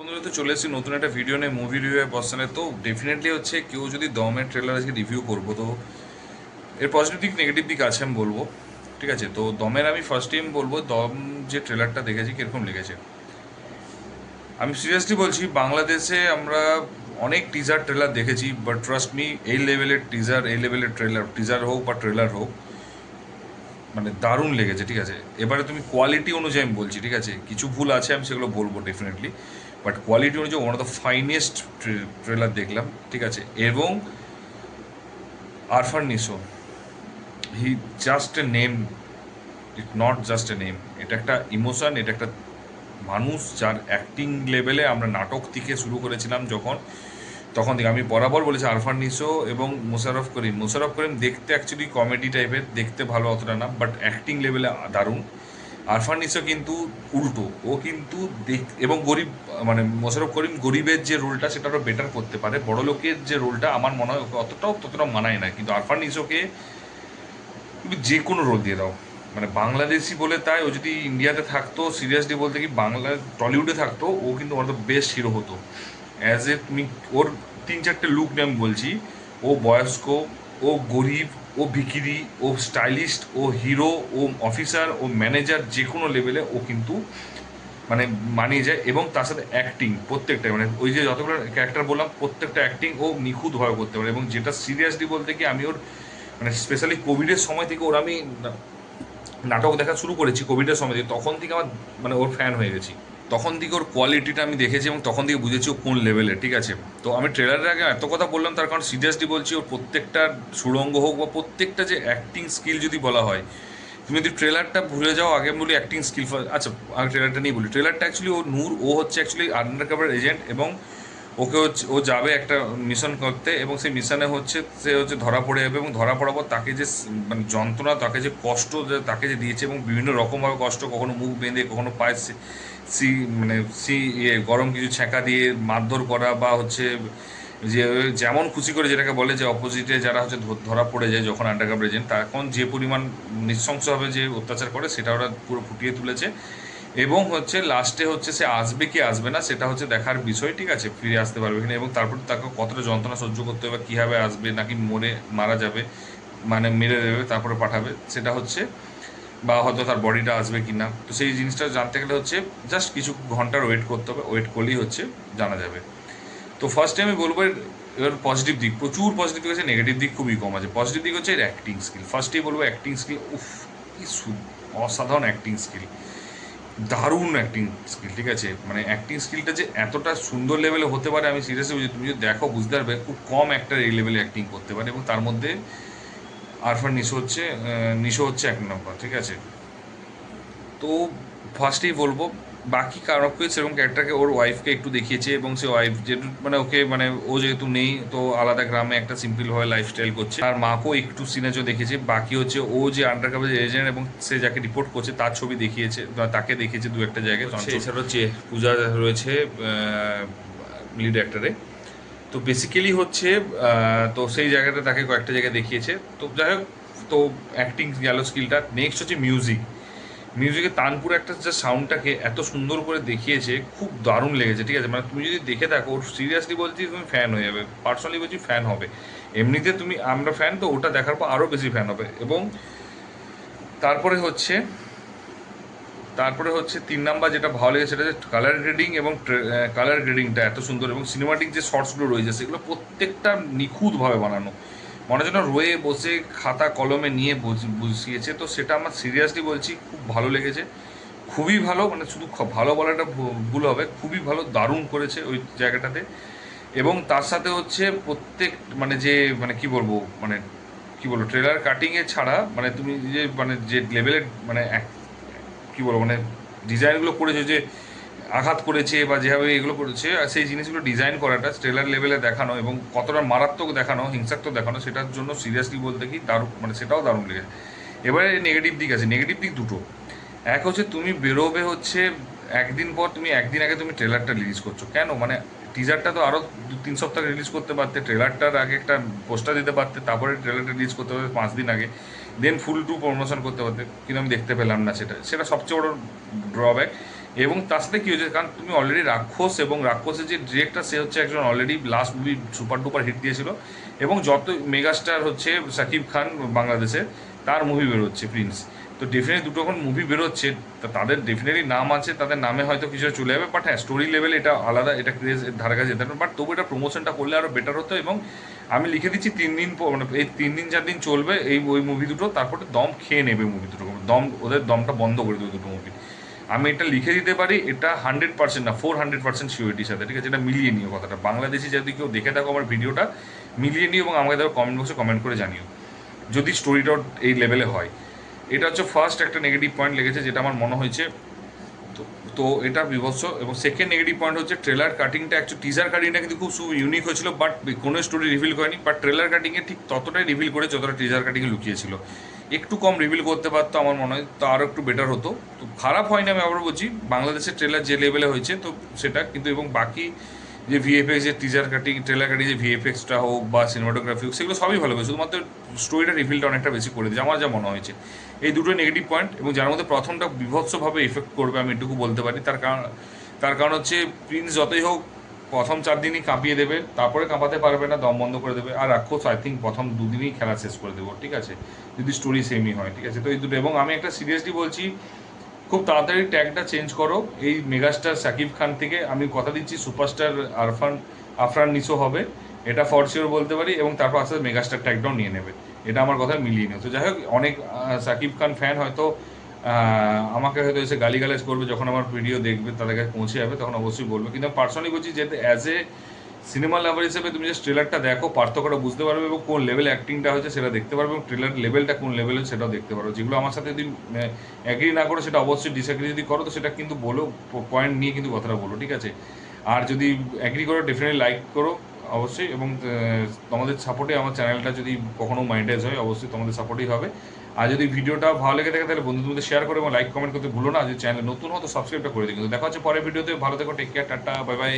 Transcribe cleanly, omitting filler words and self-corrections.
বন্ধুরা তো চলে এসেছি নতুন একটা ভিডিও নিয়ে, মুভি রিভিউ পার্সনে। তো ডেফিনেটলি হচ্ছে কেউ যদি দমের ট্রেলার আজকে রিভিউ করবো, তো এর পজিটিভ দিক নেগেটিভ দিক আছে আমি বলবো। ঠিক আছে, তো দমের আমি ফার্স্ট টাইম বলবো দম যে ট্রেলারটা দেখেছি কীরকম লেগেছে। আমি সিরিয়াসলি বলছি, বাংলাদেশে আমরা অনেক টিজার ট্রেলার দেখেছি, বাট ট্রাস্ট মি, এই লেভেলের টিজার, এই লেভেলের ট্রেলার, টিজার হোক বা ট্রেলার হোক, মানে দারুণ লেগেছে। ঠিক আছে, এবারে তুমি কোয়ালিটি অনুযায়ী আমি বলছি, ঠিক আছে, কিছু ভুল আছে আমি সেগুলো বলবো ডেফিনেটলি, বাট কোয়ালিটি অনুযায়ী one of the finest trailer দেখলাম। ঠিক আছে, এবং Arfan Nisho, he just a name, it not just a name, এটা একটা ইমোশন, এটা একটা মানুষ যার অ্যাক্টিং লেভেলে আমরা নাটক থেকে শুরু করেছিলাম যখন, তখন থেকে আমি বরাবর বলেছি আরফান নিশো এবং মোশাররফ করিম দেখতে অ্যাকচুয়ালি কমেডি টাইপের, দেখতে ভালো অতটা না, বাট অ্যাক্টিং লেভেলে দারুণ। আরফান নিশো কিন্তু উল্টো, ও কিন্তু এবং গরিব, মানে মোশাররফ করিম গরিবের যে রোলটা সেটা আরও বেটার করতে পারে, বড় লোকের যে রোলটা আমার মনে হয় ওকে ততটা মানায় না, কিন্তু আরফান নিশোকে তুমি যে কোনো রোল দিয়ে দাও, মানে বাংলাদেশি বলে তাই, ও যদি ইন্ডিয়াতে থাকতো, সিরিয়াসলি বলতে কি বাংলা টলিউডে থাকতো, ও কিন্তু ওর বেস্ট হিরো হতো। অ্যাজ এ তুমি ওর তিন চারটে লুক নিয়ে আমি বলছি, ও বয়স্ক, ও গরিব, ও ভিকিরি, ও স্টাইলিস্ট, ও হিরো, ও অফিসার, ও ম্যানেজার, যে কোনো লেভেলে ও কিন্তু মানে মানিয়ে যায়। এবং তার সাথে অ্যাক্টিং প্রত্যেকটা, মানে ওই যে যতগুলো ক্যারেক্টার বললাম প্রত্যেকটা অ্যাক্টিং ও নিখুঁতভাবে করতে পারে। এবং যেটা সিরিয়াসলি বলতে কি, আমি ওর মানে স্পেশালি কোভিডের সময় থেকে ওর আমি নাটক দেখা শুরু করেছি, কোভিডের সময় থেকে, তখন থেকে আমার মানে ওর ফ্যান হয়ে গেছি। তখন থেকে ওর কোয়ালিটিটা আমি দেখেছি এবং তখন থেকে বুঝেছি ও কোন লেভেলে। ঠিক আছে, তো আমি ট্রেলারের আগে এত কথা বললাম তার কারণ সিরিয়াসলি বলছি, ওর প্রত্যেকটা সুড়ঙ্গ হোক বা প্রত্যেকটা যে অ্যাক্টিং স্কিল যদি বলা হয়, তুমি যদি ট্রেলারটা ভুলে যাও, আগে আমি বলি অ্যাক্টিং স্কিল। আচ্ছা, আমি ট্রেলারটা নিয়ে বলি। ট্রেলারটা অ্যাকচুয়ালি ও নূর, ও হচ্ছে অ্যাকচুয়ালি আন্ডার কভার এজেন্ট, এবং ওকে হচ্ছে ও যাবে একটা মিশন করতে, এবং সেই মিশনে হচ্ছে সে হচ্ছে ধরা পড়ে যাবে, এবং ধরা পড়ার পর তাকে যে মানে যন্ত্রণা, তাকে যে কষ্ট তাকে যে দিয়েছে, এবং বিভিন্ন রকমভাবে কষ্ট, কখনো মুখ বেঁধে, কখনো পায়ে সি মানে সি গরম কিছু ছ্যাঁকা দিয়ে মারধর করা, বা হচ্ছে যে যেমন খুশি করে, যেটাকে বলে যে অপোজিটে যারা হচ্ছে ধরা পড়ে যায় যখন আন্ডারগ্রাউন্ড এজেন্ট, তখন যে পরিমাণ নৃশংসভাবে যে অত্যাচার করে সেটা ওরা পুরো ফুটিয়ে তুলেছে। এবং হচ্ছে লাস্টে হচ্ছে সে আসবে কি আসবে না সেটা হচ্ছে দেখার বিষয়। ঠিক আছে, ফিরে আসতে পারবে কিনা, এবং তারপর তাকে কতটা যন্ত্রণা সহ্য করতে হবে, কীভাবে আসবে, নাকি মারা যাবে, মানে মেরে দেবে তারপরে পাঠাবে, সেটা হচ্ছে, বা হয়তো তার বডিটা আসবে কি না। তো সেই জিনিসটা জানতে গেলে হচ্ছে জাস্ট কিছু ঘন্টার ওয়েট করতে হবে, ওয়েট করলেই হচ্ছে জানা যাবে। তো ফার্স্টে আমি বলবো এর পজিটিভ দিক, প্রচুর পজিটিভ দিক আছে, নেগেটিভ দিক খুবই কম আছে। পজিটিভ দিক হচ্ছে এর অ্যাক্টিং স্কিল। ফার্স্টেই বলবো অ্যাক্টিং স্কিল, উফ, কি অসাধারণ অ্যাক্টিং স্কিল, দারুণ অ্যাক্টিং স্কিল। ঠিক আছে, মানে অ্যাক্টিং স্কিলটা যে এতটা সুন্দর লেভেলে হতে পারে, আমি সিরিয়াসলি বলছি, তুমি যদি দেখো বুঝতে পারবে খুব কম অ্যাক্টার এই লেভেলে অ্যাক্টিং করতে পারে, এবং তার মধ্যে আরফান নিশো হচ্ছে এক নম্বর। ঠিক আছে, তো ফার্স্টেই বলবো, বাকি কারণকে সেরকম ক্যারেক্টারকে ওর ওয়াইফকে একটু দেখিয়েছে, এবং সে ওয়াইফ যেহেতু মানে ওকে মানে ও যেহেতু নেই, তো আলাদা গ্রামে একটা সিম্পলভাবে লাইফস্টাইল করছে, আর মাকেও একটু সিনেজও দেখিয়েছে। বাকি হচ্ছে ও যে আন্ডার কভার এজেন্ট এবং সে যাকে রিপোর্ট করছে তার ছবি দেখিয়েছে, তাকে দেখিয়েছে দু একটা জায়গায়। এছাড়া হচ্ছে পূজা রয়েছে লিড অ্যাক্টারে। তো বেসিক্যালি হচ্ছে তো সেই জায়গাটা তাকে কয়েকটা জায়গায় দেখিয়েছে। তো যাই হোক, তো অ্যাক্টিং গেল স্কিলটা। নেক্সট হচ্ছে মিউজিকে তানপুর একটা যে সাউন্ডটাকে এত সুন্দর করে দেখিয়েছে, খুব দারুণ লেগেছে। ঠিক আছে, মানে তুমি যদি দেখে থাকো, সিরিয়াসলি বলছি তুমি ফ্যান হয়ে যাবে, পার্সোনালি বলছি ফ্যান হবে। এমনিতে তুমি, আমরা ফ্যান, তো ওটা দেখার পর আরও বেশি ফ্যান হবে। এবং তারপরে হচ্ছে তিন নাম্বার যেটা ভালো লেগেছে সেটা হচ্ছে কালার গ্রেডিং, এবং কালার গ্রেডিংটা এত সুন্দর, এবং সিনেমাটিক যে শর্টসগুলো রয়েছে সেগুলো প্রত্যেকটা নিখুঁতভাবে বানানো, মনে যেন রয়ে বসে খাতা কলমে নিয়ে বসিয়েছে। তো সেটা আমার সিরিয়াসলি বলছি খুব ভালো লেগেছে, খুবই ভালো, মানে শুধু ভালো বলাটা ভুল হবে, খুবই ভালো, দারুণ করেছে ওই জায়গাটাতে। এবং তার সাথে হচ্ছে প্রত্যেক মানে যে মানে কি বলবো, মানে কি বলবো, ট্রেলার কাটিংয়ে ছাড়া, মানে তুমি যে মানে যে লেভেলের মানে কি বলবো, মানে ডিজাইনগুলো করেছে, যে আঘাত করেছে বা যেভাবে এগুলো করেছে, আর সেই জিনিসগুলো ডিজাইন করাটা ট্রেলার লেভেলে দেখানো, এবং কতটা মারাত্মক দেখানো, হিংসাত্মক দেখানো, সেটার জন্য সিরিয়াসলি বলতে কি দারুণ, মানে সেটাও দারুণ লেগেছে। এবারে নেগেটিভ দিক আছে, নেগেটিভ দিক দুটো। এক হচ্ছে তুমি বেরোবে হচ্ছে একদিন পর, তুমি একদিন আগে তুমি ট্রেলারটা রিলিজ করছো কেন, মানে টিজারটা তো আরও 2-3 সপ্তাহ রিলিজ করতে পারতে, ট্রেলারটার আগে একটা পোস্টার দিতে পারতে, তারপরে ট্রেলারটা রিলিজ করতে পারতে 5 দিন আগে, দেন ফুল টু প্রমোশন করতে পারতে, কিন্তু আমি দেখতে পেলাম না। সেটা সবচেয়ে বড় ড্রব্যাক। এবং তার সাথে কী হয়েছে, কারণ তুমি অলরেডি রাক্ষস, এবং রাক্ষসের যে ডিরেক্টর সে হচ্ছে একজন already last movie super duper hit দিয়েছিল, এবং যত মেগাস্টার হচ্ছে শাকিব খান বাংলাদেশের, তার মুভি বেরোচ্ছে প্রিন্স। তো ডেফিনেটলি দুটো এখন মুভি বেরোচ্ছে, তাদের ডেফিনেটলি নাম আছে, তাদের নামে হয়তো কিছু চলে যাবে, বাট হ্যাঁ স্টোরি লেভেল এটা আলাদা, এটা ক্রেজ ধারে কাছে যেতে পারে, বাট তবু এটা প্রমোশনটা করলে আরও বেটার হতো। এবং আমি লিখে দিচ্ছি 3 দিন মানে এই 3 দিন 4 দিন চলবে এই ওই মুভি দুটো, তারপরে দম খেয়ে নেবে মুভি দুটো, দম ওদের দমটা বন্ধ করে দেবে দুটো মুভি। আমি এটা লিখে দিতে পারি, এটা 100% না 400% সিওরিটির সাথে, ঠিক আছে? এটা মিলিয়ে নিও কথাটা, বাংলাদেশি যদি কেউ দেখে থাকো আমার ভিডিওটা, মিলিয়ে নিও এবং আমাকে দেখো কমেন্ট বক্সে কমেন্ট করে জানিও যদি স্টোরিটা এই লেভেলে হয়। এটা হচ্ছে ফার্স্ট একটা নেগেটিভ পয়েন্ট লেগেছে যেটা আমার মনে হয়েছে। তো তো এটা বিভৎস। এবং সেকেন্ড নেগেটিভ পয়েন্ট হচ্ছে ট্রেলার কাটিংটা, অ্যাকচুয়ালি টিজার কাটিংটা কিন্তু খুব ইউনিক হয়েছিল, বাট কোনো স্টোরি রিভিল করেনি, বাট ট্রেলার কাটিংয়ে ঠিক ততটাই রিভিল করে যতটা টিজার কাটিংয়ে লুকিয়েছিল। একটু কম রিভিল করতে পারতো আমার মনে হয়, তো আরও একটু বেটার হতো। তো খারাপ হয়নি, আমি আবার বলছি বাংলাদেশের ট্রেলার যে লেভেলে হয়েছে তো সেটা কিন্তু, এবং বাকি যে ভিএফএক্স, যে টিজার কাটিং ট্রেলার কাটিং যে ভিএফএক্সটা হোক বা সিনেমাটোগ্রাফি হোক, সেগুলো সবই ভালো হয়েছে, শুধুমাত্র স্টোরিটা রিভিলটা অনেকটা বেশি করে দিয়েছে আমার যা মনে হয়েছে। এই দুটো নেগেটিভ পয়েন্ট, এবং যার মধ্যে প্রথমটা বিভৎসভাবে এফেক্ট করবে আমি এটুকু বলতে পারি। তার কারণ হচ্ছে প্রিন্স যতই হোক প্রথম 4 দিনই কাঁপিয়ে দেবে, তারপরে কাঁপাতে পারবে না, দম বন্ধ করে দেবে। আর রাক্ষস আই থিঙ্ক প্রথম 2 দিনই খেলা শেষ করে দেবো, ঠিক আছে, যদি স্টোরি সেমই হয়, ঠিক আছে? তো এই দুটো, এবং আমি একটা সিরিয়াসলি বলছি, খুব তাড়াতাড়ি ট্যাগটা চেঞ্জ করো এই মেগাস্টার শাকিব খান থেকে। আমি কথা দিচ্ছি সুপারস্টার আফরান নিশো হবে, এটা ফর শিওর বলতে পারি, এবং তারপর আস্তে আস্তে মেগাস্টার ট্যাগটাও নিয়ে নেবে, এটা আমার কথা মিলিয়ে নেবে। তো যাই হোক, অনেক শাকিব খান ফ্যান হয়তো আমাকে হয়তো এসে গালিগালাজ করবে, যখন আমার ভিডিও দেখবে তাদের কাছে পৌঁছে যাবে তখন অবশ্যই বলবে, কিন্তু পার্সোনালি বলছি যে অ্যাজ এ সিনেমা লাভার হিসেবে তুমি যে ট্রেলারটা দেখো পার্থক্যটা বুঝতে পারবে, এবং কোন লেভেলে অ্যাক্টিংটা হয়েছে সেটা দেখতে পারবে, এবং ট্রেলার লেভেলটা কোন লেভেলে সেটাও দেখতে পারো। যেগুলো আমার সাথে যদি অ্যাগ্রি না করো সেটা অবশ্যই, ডিসঅ্যাগ্রি যদি করো তো সেটা কিন্তু বলো, পয়েন্ট নিয়ে কিন্তু কথাটা বলো, ঠিক আছে? আর যদি অ্যাগ্রি করো ডেফিনেটলি লাইক করো অবশ্যই, এবং তোমাদের সাপোর্টে আমার চ্যানেলটা যদি কখনো মনিটাইজ হয় অবশ্যই তোমাদের সাপোর্টেই হবে। আর যদি ভিডিওটা ভালো লেগে থাকে তাহলে বন্ধুদের মধ্যে শেয়ার করো এবং লাইক কমেন্ট করতে ভুলো না। যদি চ্যানেল নতুন হতো সাবস্ক্রাইবটা করে দিই। কিন্তু দেখা হচ্ছে পরের ভিডিওতে, ভালো থেকো, take care, tata, bye by.